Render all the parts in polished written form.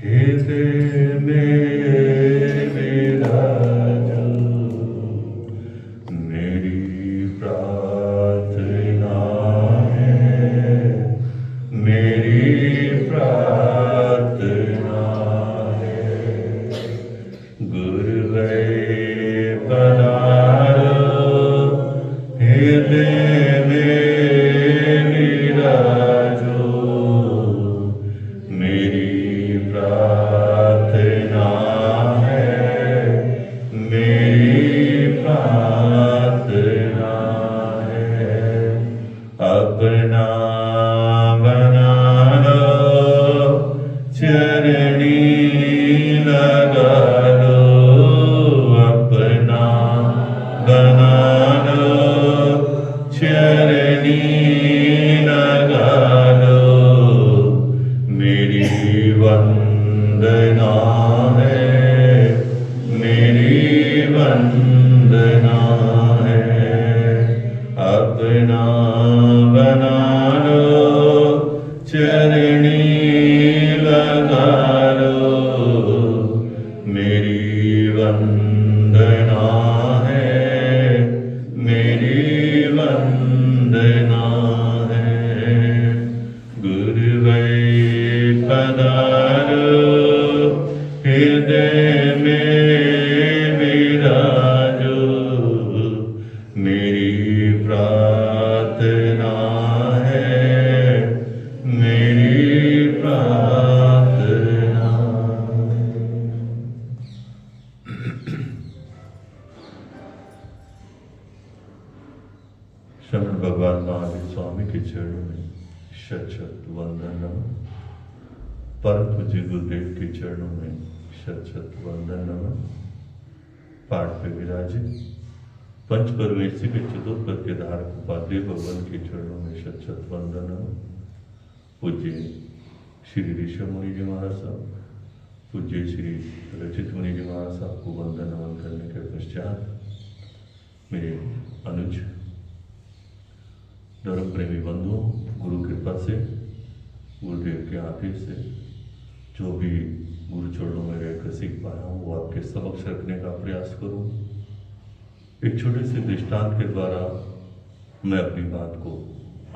हृदय में विराजो, मेरी प्रार्थना है, मेरी प्रार्थना है। गुरुवे पधारो, हृदय में विराजो, मेरी प्रार्थना है, मेरी प्रार्थना है। अपना बना लो, चरणी लगा लो, अपना बना लो, चरणी लगा लो, मेरी वंदना है, मेरी वंदना है। अपना बना लो, चरणी लगा लो, मेरी वंदना है, मेरी वंदना है। गुरुवे पधारो, हृदय में विराजो, मेरी प्रार्थना है, मेरी प्रार्थना। शरण भगवान महावीर स्वामी के चरणों में शत शत वंदन नमन। परम पूज्य गुरुदेव के चरणों में शत शत वंदन नमन। पाठ पे विराजित पंच परमेश्वर के चतुर्पद के धारक उपाध्याय भगवान के चरणों में शत शत वंदन नमन। पूज्य श्री ऋषभ मुनि जी महाराज साहब, पूज्य श्री रचित मुनि जी महाराज साहब को वंदन नमन करने के पश्चात मेरे अनुज धर्म प्रेमी बंधुओं, गुरु कृपा से, गुरुदेव के आदेश से जो भी गुरु चरणों में रहकर सीख पाया हूँ वो आपके समक्ष रखने का प्रयास करूँ। एक छोटे से दृष्टांत के द्वारा मैं अपनी बात को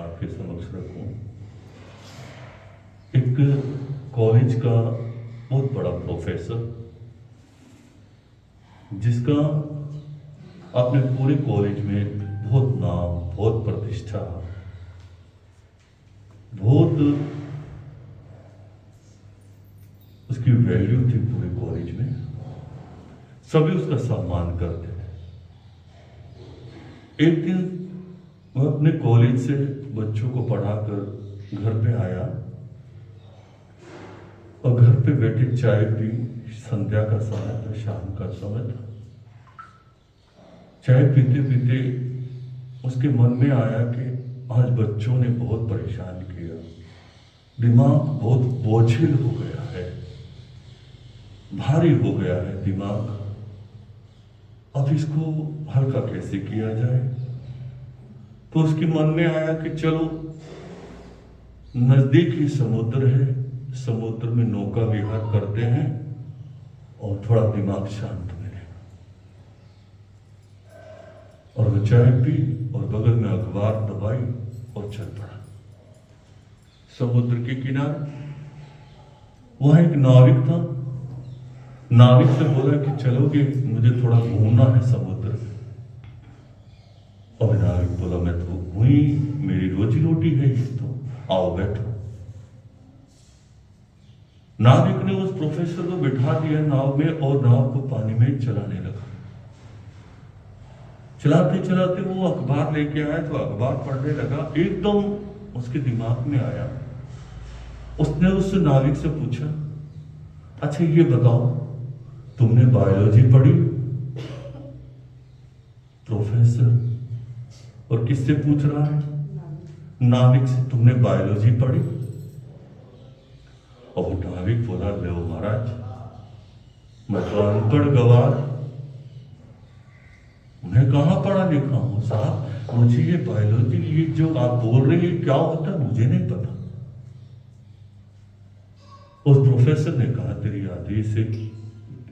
आपके समक्ष रखूँ। एक कॉलेज का बहुत बड़ा प्रोफेसर, जिसका अपने पूरे कॉलेज में बहुत नाम, बहुत प्रतिष्ठा, बहुत उसकी वैल्यू थी पूरे कॉलेज में, सभी उसका सम्मान करते थे। एक दिन वह अपने कॉलेज से बच्चों को पढ़ाकर घर पे आया और घर पे बैठे चाय पी। संध्या का समय था, शाम का समय था। चाय पीते पीते उसके मन में आया कि आज बच्चों ने बहुत परेशान किया, दिमाग बहुत बोझिल हो गया है, भारी हो गया है दिमाग, अब इसको हल्का कैसे किया जाए। तो उसके मन में आया कि चलो नजदीक ही समुद्र है, समुद्र में नौका विहार करते हैं और थोड़ा दिमाग शांत मिलेगा। और वो चाय पी और बगल में अखबार दबाई और चल पड़ा समुद्र के किनारे। वहां एक नाविक था। नाविक से बोला कि चलोगे, मुझे थोड़ा घूमना है समुद्र में। और नाविक बोला मैं तो हुई, मेरी रोजी रोटी है ये, तो आओ बैठो। नाविक ने उस प्रोफेसर को बिठा दिया नाव में और नाव को पानी में चलाने लगा। चलाते चलाते वो अखबार लेके आया तो अखबार पढ़ने लगा। एकदम उसके दिमाग में आया, उसने उस नाविक से पूछा, अच्छा ये बताओ तुमने बायोलॉजी पढ़ी? प्रोफेसर और किससे पूछ रहा है? नाविक से। तुमने बायोलॉजी पढ़ी? और वो नाविक बोला, ले महाराज मैं तो अनपढ़ गवार, मैं कहाँ पढ़ा लिखा हूं साहब, मुझे ये बायोलॉजी, ये जो आप बोल रहे हैं क्या होता है मुझे नहीं पता। उस प्रोफेसर ने कहा तेरी आधी से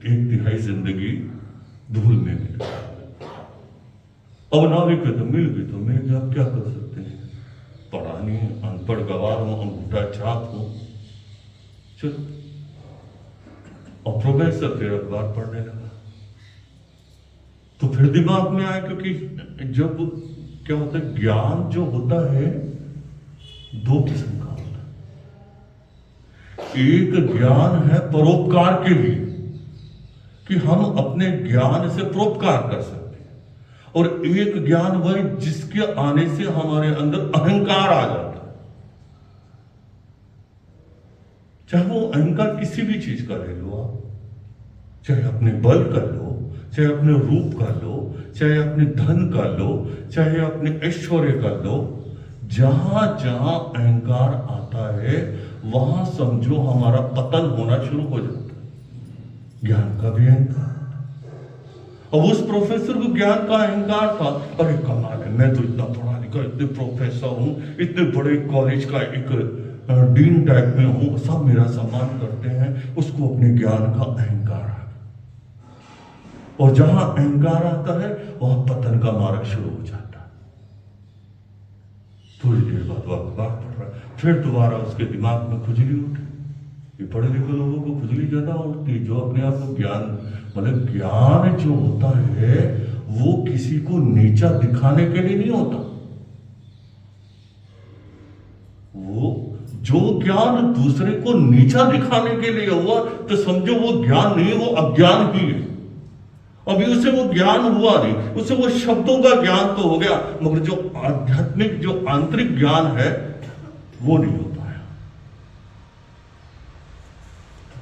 1/3 जिंदगी धूल में मिल गई। अब नाविक तो मिल गई तो मैं अब क्या कर सकते हैं, पढ़ा नहीं, अनपढ़ गवार हूं, अंगूठा छाप हूं। चलो, और प्रोफेसर फिर अखबार पढ़ने लगा। तो फिर दिमाग में आया, क्योंकि जब क्या होता है, ज्ञान जो होता है 2 किस्म का होता है। एक ज्ञान है परोपकार के लिए, कि हम अपने ज्ञान से परोपकार कर सकते हैं, और एक ज्ञान वह जिसके आने से हमारे अंदर अहंकार आ जाता है। चाहे वो अहंकार किसी भी चीज का ले लो आप, चाहे अपने बल का लो, चाहे अपने रूप का लो, चाहे अपने धन का लो, चाहे अपने ऐश्वर्य का लो। जहां जहां अहंकार आता है वहां समझो हमारा पतन होना शुरू हो जाता है। ज्ञान का भी अहंकार। अब उस प्रोफेसर को ज्ञान का अहंकार था, अरे कमाल है, मैं तो इतना पढ़ा लिखा, इतने प्रोफेसर हूं, इतने बड़े कॉलेज का एक डीन टाइप में हूं, सब मेरा सम्मान करते हैं। उसको अपने ज्ञान का अहंकार आ गया, और जहां अहंकार आता है वहां पतन का मार्ग शुरू हो जाता है। थोड़ी देर बाद वह अखबार पढ़ रहा है, फिर दोबारा उसके दिमाग में खुजली उठी। ये पढ़े लिखे लोगों को खुजली ज्यादा उठती, जो अपने आप को ज्ञान, मतलब ज्ञान जो होता है वो किसी को नीचा दिखाने के लिए नहीं होता। वो जो ज्ञान दूसरे को नीचा दिखाने के लिए हुआ तो समझो वो ज्ञान नहीं, वो अज्ञान ही है। अभी उसे वो ज्ञान हुआ नहीं, उसे वो शब्दों का ज्ञान तो हो गया, मगर जो आध्यात्मिक, जो आंतरिक ज्ञान है वो नहीं हो पाया।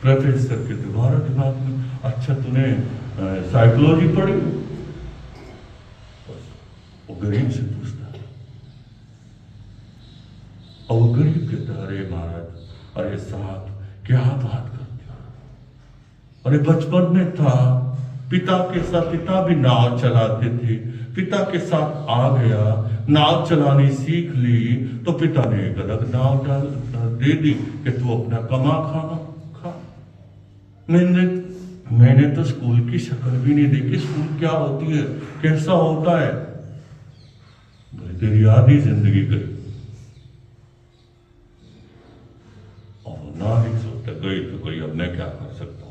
प्रोफेसर के दोबारा दिमाग में, अच्छा तूने साइकोलॉजी पढ़ी? वो गरीब से पूछता, और वो गरीब कहता, अरे महाराज, अरे साहब क्या बात करते हो, अरे बचपन में था, पिता के साथ, पिता भी नाव चलाते थे, पिता के साथ आ गया, नाव चलानी सीख ली, तो पिता ने एक अलग नाव डाल दे दी कि तू अपना कमा खाना खा। मैंने तो स्कूल की शक्ल भी नहीं देखी, स्कूल क्या होती है, कैसा होता है। बोले तेरी आधी जिंदगी गई। और नाविक सोचता, गई तो गई, अब मैं क्या कर सकता हूं,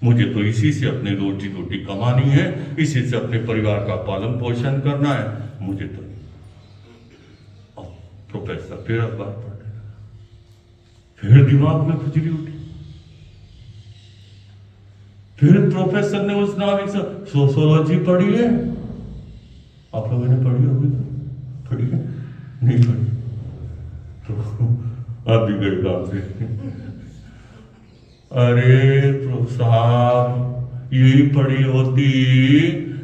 मुझे तो इसी से अपनी रोजी रोटी कमानी है, इसी से अपने परिवार का पालन पोषण करना है, मुझे तो नहीं। अब प्रोफेसर फिर अखबार पढ़ने लगा, फिर दिमाग में खुजली उठी। फिर प्रोफेसर ने उस नाविक से, सोशियोलॉजी पढ़ी है? आप लोगों ने पढ़ी होगी, पढ़ी है? नहीं पढ़ी तो आप भी गए काम से। अरे साहब, यही पढ़ी होती,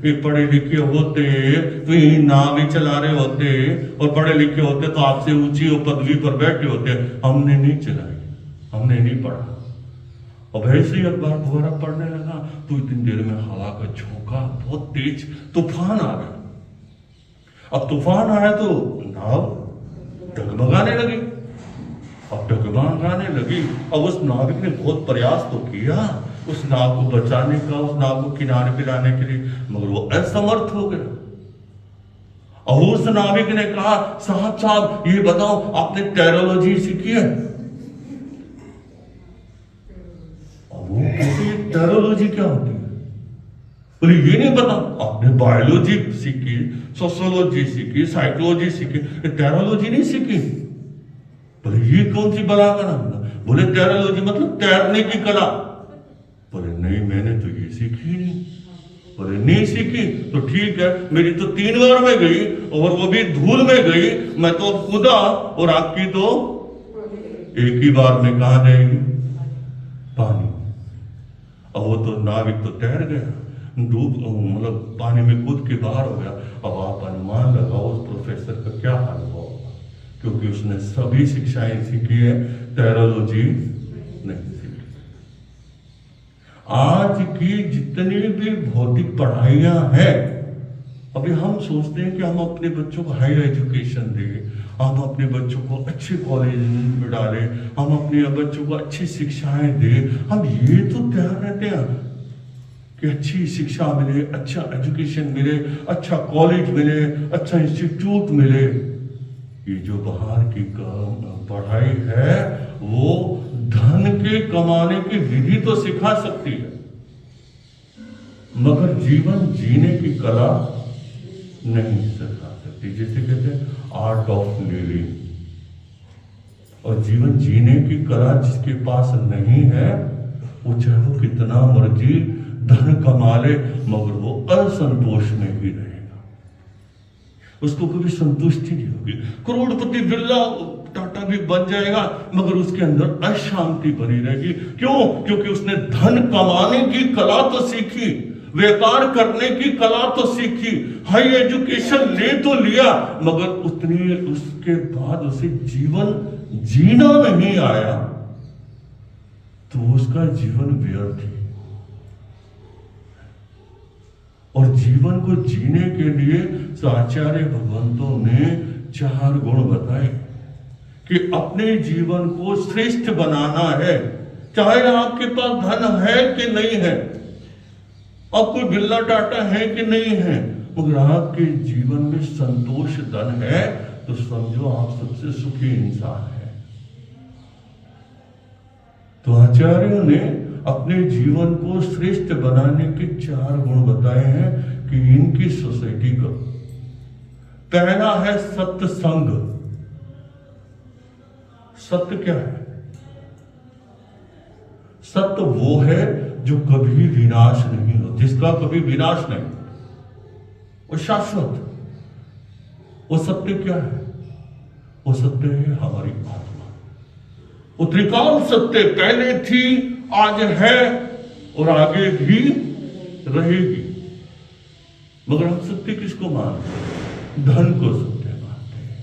ये पढ़े लिखे होते तो यही नाव भी चला रहे होते, और पढ़े लिखे होते तो आपसे ऊंची पदवी पर बैठे होते। हमने नहीं चलाई, हमने नहीं पढ़ा। अब ऐसे ही अखबार दोबारा पढ़ने लगा तो इतनी देर में हवा का झोंका, बहुत तेज तूफान आ गया। अब तूफान आया तो नाव डगमगाने लगी। अब डगमगाने लगी, अब उस नाविक ने बहुत प्रयास तो किया उस नाव को बचाने का, उस नाव को किनारे पे लाने के लिए, मगर वो असमर्थ हो गया। और उस नाविक ने कहा, साहब साहब ये बताओ, आपने टेरोलॉजी सीखी है? वो किसी टेरोलॉजी क्या होती है? बोले ये नहीं पता। आपने बायोलॉजी सीखी, सोशियोलॉजी सीखी, साइकोलॉजी सीखी, टेरोलॉजी नहीं सीखी? बोले ये कौन सी बला का नाम था? बोले टेरोलॉजी मतलब तैरने की कला। बोले नहीं, मैंने तो ये सीखी नहीं। बोले नहीं सीखी तो ठीक है, मेरी तो 3 बार में गई, और वो भी धूल में गई, मैं तो कूदा, और आपकी तो एक ही बार में कहा जाएगी पानी। अब वो तो नाविक तो तैर गया, डूब, मतलब पानी में कूद के बाहर हो गया। अब आप अनुमान लगाओ उस प्रोफेसर का क्या हाल हुआ, क्योंकि उसने सभी शिक्षाएं सीखी है, टेरोलॉजी नहीं सीखी। आज की जितनी भी भौतिक पढ़ाइयां हैं अभी हम सोचते हैं कि हम अपने बच्चों को हाई एजुकेशन दें, हम अपने बच्चों को अच्छे कॉलेज में डालें, हम अपने बच्चों को अच्छी शिक्षाएं दें। हम ये तो तैयार रहते हैं कि अच्छी शिक्षा मिले, अच्छा एजुकेशन मिले, अच्छा कॉलेज मिले, अच्छा इंस्टीट्यूट मिले। ये जो बाहर की पढ़ाई है वो धन के कमाने की विधि तो सिखा सकती है, मगर जीवन जीने की कला नहीं सिखा सकती। जिसे कहते हैं आर्ट ऑफ लिविंग। और जीवन जीने की कला जिसके पास नहीं है, वो चाहे वो कितना मर्जी धन कमा ले, मगर वो असंतोष में ही रहेगा, उसको कभी संतुष्टि नहीं होगी। करोड़पति बिरला टाटा भी बन जाएगा, मगर उसके अंदर अशांति बनी रहेगी। क्यों? क्योंकि उसने धन कमाने की कला तो सीखी, व्यापार करने की कला तो सीखी, हाई एजुकेशन ले तो लिया, मगर उतनी उसके बाद उसे जीवन जीना नहीं आया, तो उसका जीवन व्यर्थ है। और जीवन को जीने के लिए आचार्य भगवंतों ने 4 गुण बताए कि अपने जीवन को श्रेष्ठ बनाना है। चाहे आपके पास धन है कि नहीं है, अब कोई बिरला टाटा है कि नहीं है, मगर आपके जीवन में संतोष धन है, तो समझो आप सबसे सुखी इंसान है। तो आचार्यों ने अपने जीवन को श्रेष्ठ बनाने के 4 गुण बताए हैं कि इनकी सोसाइटी का पहला है सत्संग। सत्य क्या है? सत्य वो है जो कभी विनाश नहीं हो, जिसका कभी विनाश नहीं, वो शाश्वत। वो सत्य क्या है? वो सत्य है हमारी आत्मा। वो त्रिकाल सत्य, पहले थी, आज है और आगे भी रहेगी। मगर हम सत्य किसको मानते हैं? धन को सत्य मानते हैं,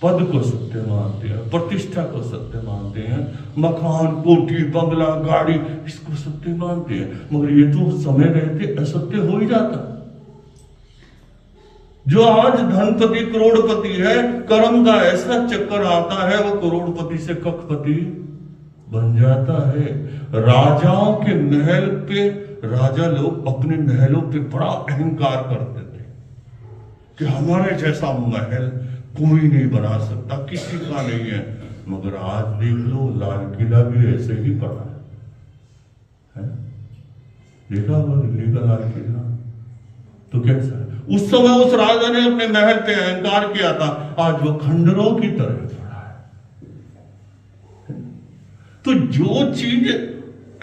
पद को सत्य मानते हैं, प्रतिष्ठा को सत्य मानते हैं, मकान, कोठी, बंगला, गाड़ी, इसको सत्य मानते हैं। मगर ये तो समय रहते असत्य हो ही जाता। जो आज धनपति करोड़पति है, कर्म का ऐसा चक्कर आता है, वो करोड़पति से कखपति बन जाता है। राजाओं के महल पे राजा लोग अपने महलों पे बड़ा अहंकार करते थे कि हमारे जैसा महल कोई नहीं बना सकता, किसी का नहीं है। मगर आज देख लो, लाल किला भी ऐसे ही पड़ा है? देखा हुआ दिल्ली का लाल किला तो कैसा है? उस समय उस राजा ने अपने महल पे अहंकार किया था, आज वो खंडरों की तरह पड़ा है। तो जो चीज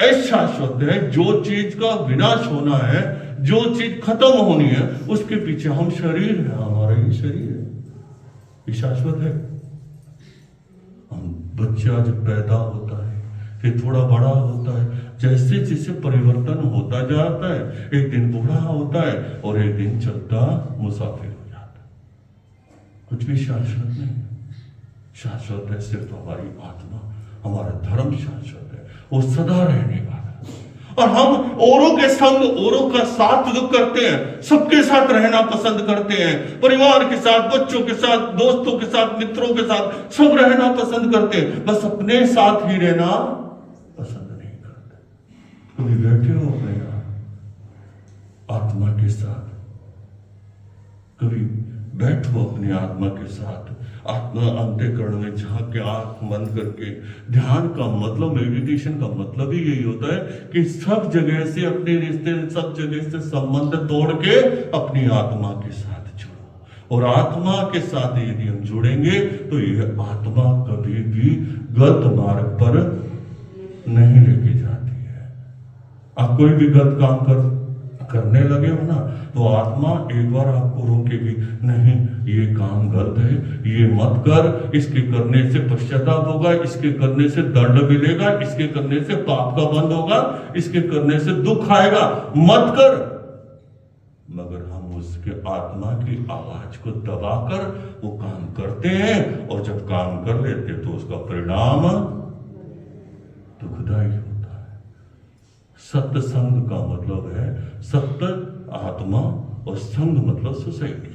अशाश्वत है, जो चीज का विनाश होना है, जो चीज खत्म होनी है, उसके पीछे हम शरीर है, हमारा ही शरीर है, ये शाश्वत है। हम बच्चा जब पैदा होता है, फिर थोड़ा बड़ा होता है, जैसे जैसे परिवर्तन होता जाता है, एक दिन बूढ़ा होता है और एक दिन चलता मुसाफिर हो जाता है। कुछ भी शाश्वत नहीं है। शाश्वत है सिर्फ हमारी आत्मा, हमारा धर्म शाश्वत है, वो सदा रहने वाला। और हम औरों के संग, औरों का साथ जो करते हैं, सबके साथ रहना पसंद करते हैं, परिवार के साथ, बच्चों के साथ, दोस्तों के साथ, मित्रों के साथ, सब रहना पसंद करते हैं, बस अपने साथ ही रहना पसंद नहीं करते। कभी बैठे हो अपने आत्मा के साथ, कभी बैठो अपनी आत्मा के साथ, आत्मा अंतःकरण में झांक के आंख बंद करके। ध्यान का मतलब, मेडिटेशन का मतलब ही यही होता है कि सब जगह से अपने रिश्ते, सब जगह से संबंध तोड़ के अपनी आत्मा के साथ जुड़ो। और आत्मा के साथ यदि हम जुड़ेंगे तो यह आत्मा कभी भी गलत मार्ग पर नहीं लेके जाती है। आप कोई भी गलत काम करने लगे हो ना, तो आत्मा एक बार आपको रोकेगी, नहीं ये काम गलत है, ये मत कर, इसके करने से पश्चाताप होगा, इसके करने से दंड मिलेगा, इसके करने से पाप का बंद होगा, इसके करने से दुख आएगा, मत कर। मगर हम उसके आत्मा की आवाज को दबाकर वो काम करते हैं, और जब काम कर लेते तो उसका परिणाम दुखदायी होता है। सत्संग का मतलब है सत्य आत्मा और संघ मतलब सोसाइटी।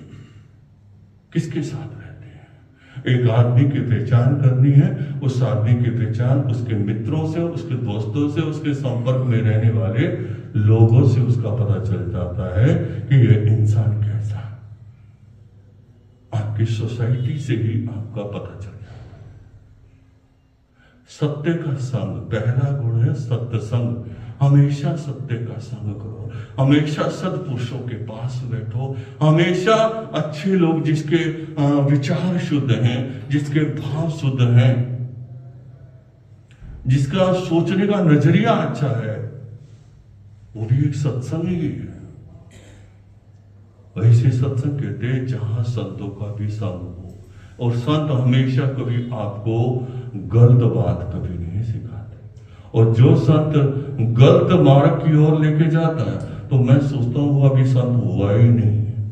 किसके साथ रहते हैं? एक आदमी की पहचान करनी है, उस आदमी की पहचान उसके मित्रों से, उसके दोस्तों से, उसके संपर्क में रहने वाले लोगों से उसका पता चल जाता है कि यह इंसान कैसा है। आपकी सोसाइटी से ही आपका पता चल जाता है। सत्य का संग, पहला गुण है सत्य संग। हमेशा सत्य का संग करो, हमेशा सत्पुरुषों के पास बैठो, हमेशा अच्छे लोग जिसके विचार शुद्ध हैं, जिसके भाव शुद्ध हैं, जिसका सोचने का नजरिया अच्छा है, वो भी एक सत्संग ही है। वैसे सत्संग कहते हैं जहां संतों का भी संग हो। और संत हमेशा कभी आपको गलत बात कभी नहीं सिखाते। और जो संत गलत मार्ग की ओर लेके जाता है तो मैं सोचता हूं वो अभी संत हुआ ही नहीं है।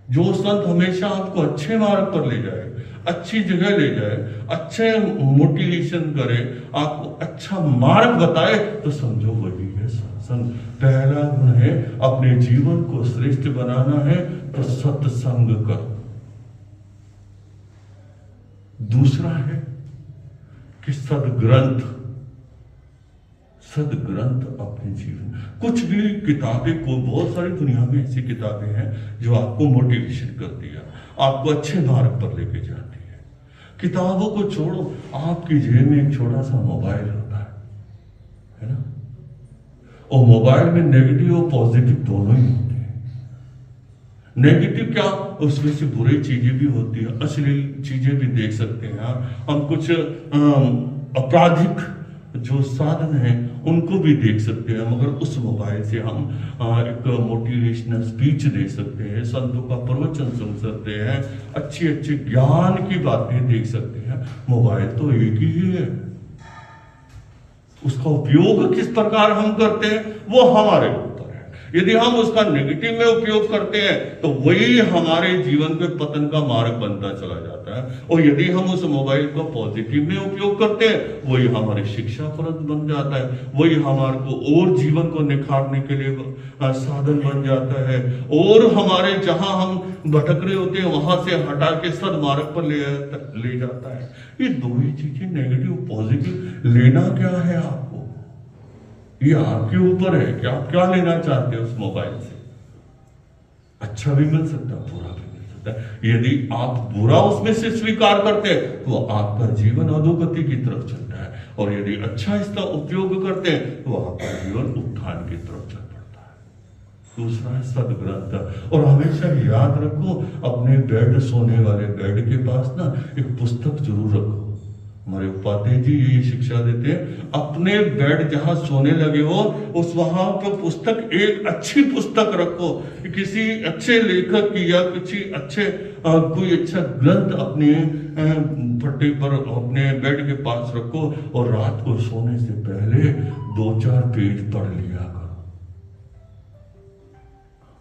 जो संत हमेशा आपको अच्छे मार्ग पर ले जाए, अच्छी जगह ले जाए, अच्छे मोटिवेशन करे, आपको अच्छा मार्ग बताए, तो समझो वही है सत्संग। पहला गुण है अपने जीवन को श्रेष्ठ बनाना है तो सत्संग करो। दूसरा है कि सदग्रंथ अपने जीवन। कुछ भी किताबें को, बहुत सारी दुनिया में ऐसी किताबें हैं जो आपको मोटिवेशन करती है, आपको अच्छे मार्ग पर लेके जाती है। किताबों को छोड़ो, आपकी जेब में एक छोटा सा मोबाइल होता है ना? और मोबाइल में नेगेटिव और पॉजिटिव दोनों ही होते हैं। नेगेटिव क्या, उसमें से बुरी चीजें भी होती है, अश्लील चीजें भी देख सकते हैं हम। कुछ आपराधिक जो साधन हैं उनको भी देख सकते हैं, मगर उस मोबाइल से हम एक मोटिवेशनल स्पीच दे सकते हैं, संतों का प्रवचन सुन सकते हैं, अच्छी अच्छी ज्ञान की बातें देख सकते हैं। मोबाइल तो एक ही है, उसका उपयोग किस प्रकार हम करते हैं वो हमारे ऊपर है। यदि हम उसका नेगेटिव में उपयोग करते हैं तो वही हमारे जीवन पे पतन का मार्ग बनता चला जाता है। और यदि हम उस मोबाइल को पॉजिटिव में उपयोग करते हैं वही हमारी शिक्षाप्रद बन जाता है, वही हमारे को और जीवन को निखारने के लिए साधन बन जाता है। और हमारे जहां हम भटक रहे होते हैं वहां से हटा के सदमार्ग पर ले जाता है। ये दो ही चीजें, नेगेटिव पॉजिटिव। लेना क्या है आपको, ये आपके ऊपर है कि आप क्या लेना चाहते हैं उस मोबाइल से। अच्छा भी मिल सकता है, बुरा भी मिल सकता है। यदि आप बुरा उसमें से स्वीकार करते हैं तो आपका जीवन अधोगति की तरफ चलता है, और यदि अच्छा इसका उपयोग करते हैं तो आपका जीवन उत्थान की तरफ चल पड़ता है। दूसरा है सदग्रंथ। और हमेशा याद रखो, अपने बेड, सोने वाले बेड के पास ना एक पुस्तक जरूर रखो। हमारे उपाध्याय जी ये शिक्षा देते हैं, अपने बेड जहां सोने लगे हो उस वहां पर पुस्तक, एक अच्छी पुस्तक रखो, किसी अच्छे लेखक की या किसी अच्छे कोई अच्छा ग्रंथ अपने फट्टे पर, अपने बेड के पास रखो, और रात को सोने से पहले 2-4 पेज पढ़ लिया करो।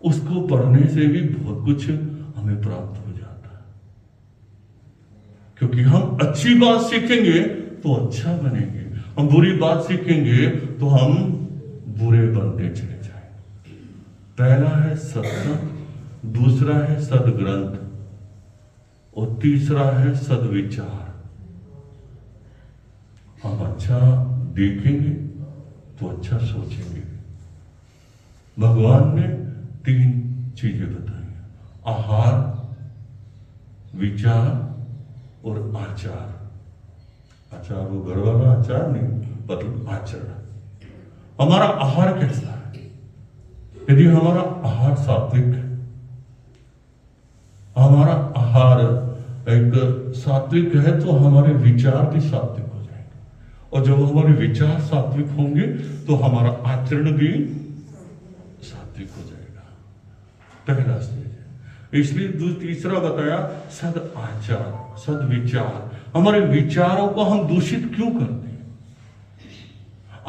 उसको पढ़ने से भी बहुत कुछ हमें प्राप्त हो जाता है, क्योंकि हम अच्छी बात सीखेंगे तो अच्छा बनेंगे, हम बुरी बात सीखेंगे तो हम बुरे बनते चले जाएंगे। पहला है सत्संग, दूसरा है सदग्रंथ, और तीसरा है सदविचार। हम अच्छा देखेंगे तो अच्छा सोचेंगे। भगवान ने 3 चीजें बताई, आहार, विचार और आचार। आचार वो घर वाला आचार नहीं, मतलब आचरण। हमारा आहार कैसा है? यदि हमारा आहार सात्विक है, हमारा आहार एक सात्विक है, तो हमारे विचार भी सात्विक हो जाएंगे, और जब हमारे विचार सात्विक होंगे तो हमारा आचरण भी सात्विक हो जाएगा। पहला स्टेज है। इसलिए तीसरा बताया सद आचार, सद विचार। हमारे विचारों को हम दूषित क्यों करते हैं?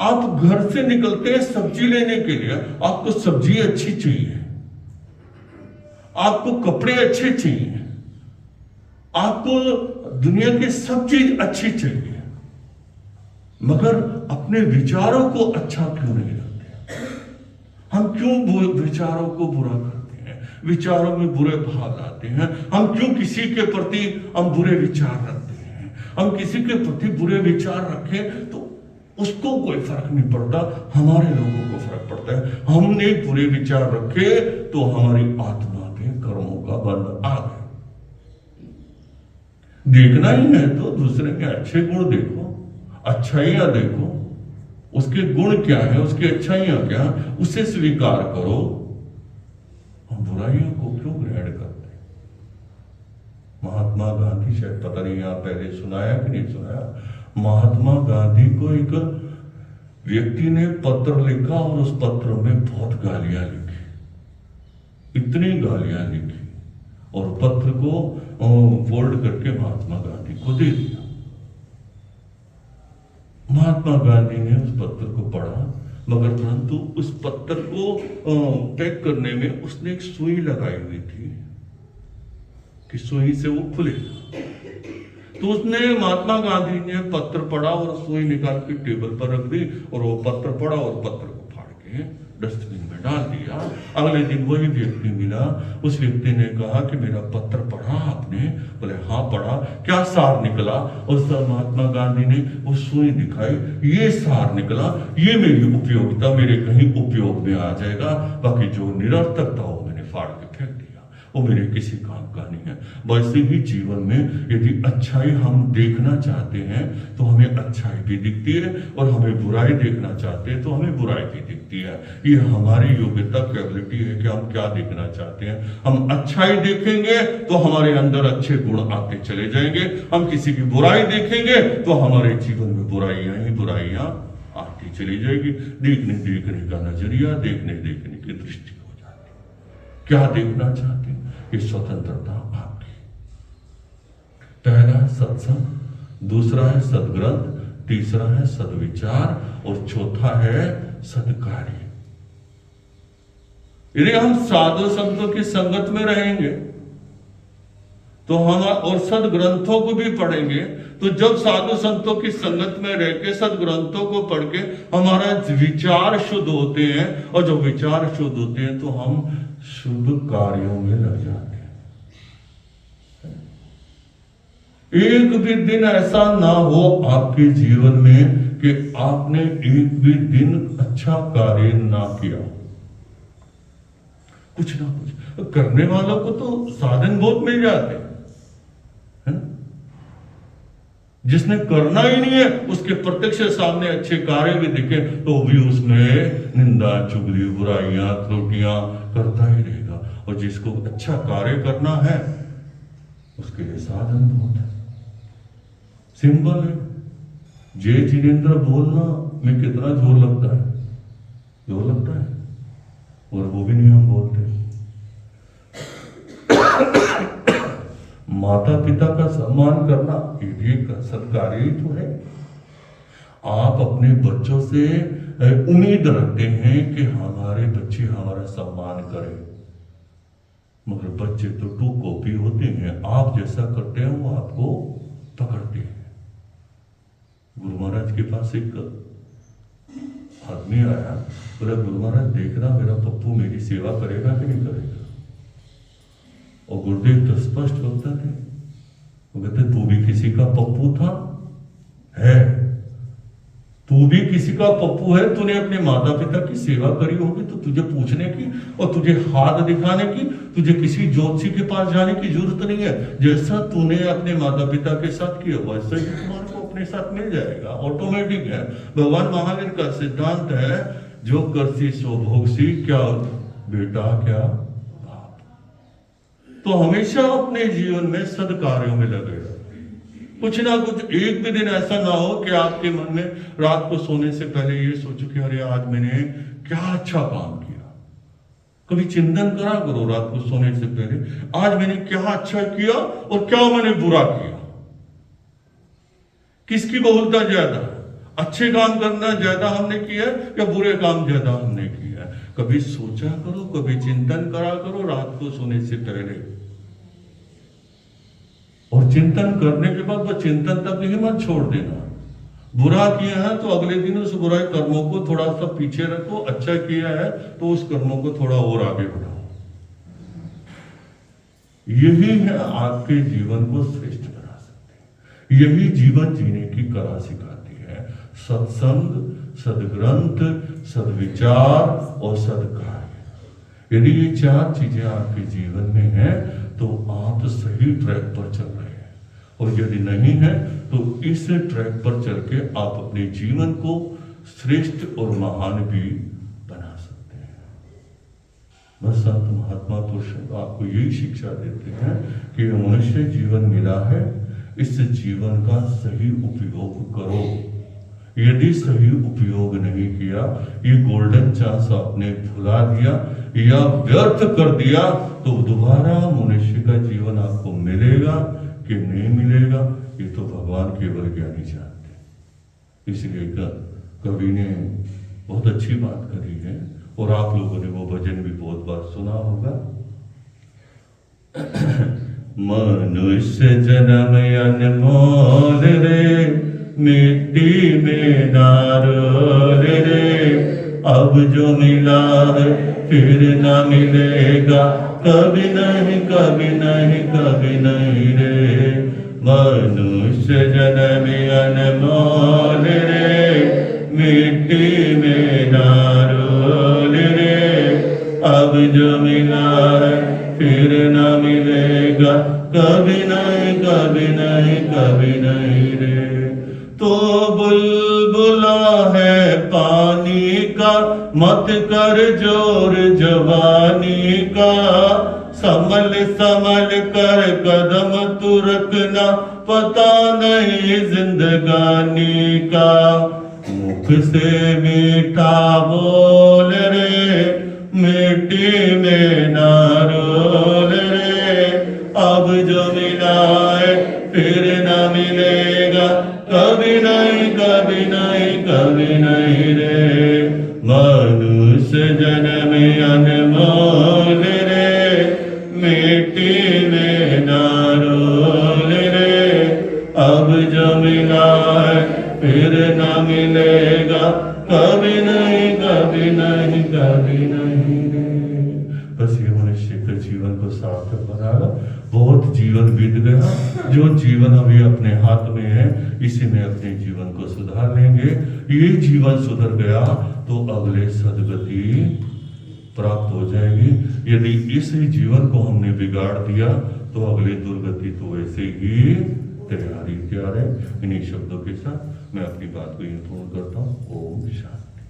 आप घर से निकलते हैं सब्जी लेने के लिए, आपको सब्जी अच्छी चाहिए, आपको कपड़े अच्छे चाहिए, आपको दुनिया की सब चीज अच्छी चाहिए, मगर अपने विचारों को अच्छा क्यों नहीं रखते? हम क्यों विचारों को बुरा करते हैं? विचारों में बुरे भाव लाते हैं। हम क्यों किसी के प्रति हम बुरे विचार रखते हैं? हम किसी के प्रति बुरे विचार रखें तो उसको कोई फर्क नहीं पड़ता, हमारे लोगों को फर्क पड़ता है। हमने बुरे विचार रखे तो हमारी आत्मा पे कर्मों का बंधन आ गया। देखना ही है तो दूसरे के अच्छे गुण देखो, अच्छाइयां देखो, उसके गुण क्या है, उसकी अच्छाइयां क्या है, उसे स्वीकार करो। हम बुराइयों को क्यों ग्रहण करते हैं? महात्मा गांधी, शायद पता नहीं आप पहले सुनाया कि नहीं सुनाया, महात्मा गांधी को एक व्यक्ति ने पत्र लिखा और उस पत्र में बहुत गालियां लिखी, इतनी गालियां लिखी और पत्र को फोल्ड करके महात्मा गांधी को दे दिया। महात्मा गांधी ने उस पत्र को पढ़ा, मगर परंतु उस पत्र को पैक करने में उसने एक सुई लगाई हुई थी कि सुई से वो खुलेगा। तो उसने, महात्मा गांधी ने पत्र पढ़ा और सुई निकाल के टेबल पर रख दी और वो पत्र पढ़ा और पत्र को फाड़ के डस्टबिन में डाल दिया। अगले दिन वही व्यक्ति मिला, उस व्यक्ति ने कहा कि मेरा पत्र पढ़ा आपने? बोले हाँ पढ़ा। क्या सार निकला? और सर महात्मा गांधी ने वो सुई दिखाई, ये सार निकला, ये मेरी उपयोगिता, मेरे कहीं उपयोग में आ जाएगा, बाकी जो निरर्थक था वो मैंने फाड़ के फेंक दिया, वो मेरे किसी काम का नहीं है। वैसे ही जीवन में यदि अच्छाई हम देखना चाहते हैं तो हमें अच्छाई भी दिखती है और हमें बुराई देखना चाहते हैं तो हमें बुराई भी दिखती है। ये हमारी योग्यता, कैपेबिलिटी है कि हम क्या देखना चाहते हैं। हम अच्छाई देखेंगे तो हमारे अंदर अच्छे गुण आते चले जाएंगे, हम किसी की बुराई देखेंगे तो हमारे जीवन में बुराइयां ही बुराइयां आती चली जाएगी। देखने का नजरिया, देखने की दृष्टि हो जाती है। क्या देखना चाहते हैं? ये स्वतंत्रता आपकी। पहला है सत्संग, दूसरा है सदग्रंथ, तीसरा है सदविचार और चौथा है सदकार्य। यदि हम साधु संतों की संगत में रहेंगे तो हम और सदग्रंथों को भी पढ़ेंगे, तो जब साधु संतों की संगत में रह के सदग्रंथों को पढ़ के हमारा विचार शुद्ध होते हैं, और जब विचार शुद्ध होते हैं तो हम शुभ कार्यों में लग जाते हैं। एक भी दिन ऐसा ना हो आपके जीवन में कि आपने एक भी दिन अच्छा कार्य ना किया। कुछ ना कुछ करने वालों को तो साधन बहुत मिल जाते हैं, जिसने करना ही नहीं है उसके प्रत्यक्ष सामने अच्छे कार्य भी दिखे तो भी उसमें निंदा, चुगली, बुराइयां, त्रुटियां करता ही रहेगा। और जिसको अच्छा कार्य करना है उसके लिए साधन बहुत है, सिंपल है। जय जिनेन्द्र बोलना में कितना जोर लगता है, जोर लगता है, और वो भी नहीं हम बोलते। माता पिता का सम्मान करना ये भी एक सत्कार्य ही तो है। आप अपने बच्चों से उम्मीद रखते हैं कि हमारे बच्चे हमारा सम्मान करें, मगर बच्चे तो टू कॉपी होते हैं। आप जैसा करते हैं वो आपको पकड़ते हैं। गुरु महाराज के पास एक आदमी आया, बोला गुरु महाराज देखना मेरा पप्पू मेरी सेवा करेगा कि नहीं करेगा। और गुरुदेव तो स्पष्ट बोलते थे, वो कहते तू भी किसी का पप्पू था है, तू भी किसी का पप्पू है, तूने अपने माता पिता की सेवा करी होगी तो तुझे पूछने की और तुझे हाथ दिखाने की, तुझे किसी ज्योतिषी के पास जाने की जरूरत नहीं है। जैसा तूने अपने माता पिता के साथ किया वैसा ही तुम्हारे को अपने साथ मिल जाएगा, ऑटोमेटिक है। भगवान महावीर का सिद्धांत है, जो करसी सो भोगसी, क्या बेटा क्या बाप। तो हमेशा अपने जीवन में सदकार्यों में लगे रहो। कुछ ना कुछ एक भी दिन ऐसा ना हो कि आपके मन में रात को सोने से पहले ये सोचो कि अरे आज मैंने क्या अच्छा काम किया। कभी चिंतन करा करो रात को सोने से पहले, आज मैंने क्या अच्छा किया और क्या मैंने बुरा किया। किसकी बहुलता ज्यादा, अच्छे काम करना ज्यादा हमने किया या बुरे काम ज्यादा हमने किया। कभी सोचा करो, कभी चिंतन करा करो रात को सोने से पहले। और चिंतन करने के बाद वो चिंतन तक ही मत छोड़ देना। बुरा किया है तो अगले दिन उस बुराई कर्मों को थोड़ा सा पीछे रखो, अच्छा किया है तो उस कर्मों को थोड़ा और आगे बढ़ाओ। यही है आपके जीवन को श्रेष्ठ बना सकते हैं। यही जीवन जीने की कला सिखाती है। सत्संग, सदग्रंथ, सदविचार और सदकार्य। यदि ये चार चीजें आपके जीवन में हैं तो आप सही ट्रैक पर चल रहे हैं, और यदि नहीं है तो इस ट्रैक पर चल के आप अपने जीवन को श्रेष्ठ और महान भी बना सकते हैं। बस संत महात्मा पुरुष आपको यही शिक्षा देते हैं कि मनुष्य जीवन मिला है, इस जीवन का सही उपयोग करो। यदि सही उपयोग नहीं किया, ये गोल्डन चांस आपने भुला दिया या व्यर्थ कर दिया, तो दोबारा मनुष्य का जीवन आपको मिलेगा कि नहीं मिलेगा, ये तो भगवान केवल ज्ञानी जानते। इसलिए कवि ने बहुत अच्छी बात करी है, और आप लोगों ने वो भजन भी बहुत बार सुना होगा। मनुष्य जन्म अनमोल रे, मिट्टी में ना रोल रे, अब जो मिला है फिर ना मिलेगा, कभी नहीं कभी नहीं कभी नहीं रे। मनुष्य जन्म अनमोल रे, मिट्टी में ना रोल रे, अब जो मिला है फिर ना मिलेगा, कभी नहीं कभी नहीं कभी नहीं रे। तो बुलबुला है पानी का, मत कर जोर जवानी का, संभल संभल कर कदम तू रखना, पता नहीं जिंदगानी का। मुख से मीठा बोल रे, मिट्टी में ना रोल रे, अब जो मिला है फिर ना मिलेगा, कभी नहीं कभी नहीं कभी नहीं रे। मनुष्य जन्म अनमोल रे, मिट्टी में ना रोल रे, अब जो मिला है फिर ना मिलेगा, कभी नहीं कभी नहीं कभी नहीं रे। बस ये मनुष्य के जीवन को सार्थक बनाना। बहुत जीवन बीत गया, जो जीवन अभी अपने हाथ में है इसी में अपने जीवन को सुधार लेंगे। ये जीवन सुधर गया तो अगले सदगति प्राप्त हो जाएगी। यदि इस जीवन को हमने बिगाड़ दिया तो अगली दुर्गति तो वैसे ही तैयार है। इन्हीं शब्दों के साथ मैं अपनी बात को यूं पूर्ण करता हूँ। ओम शांति।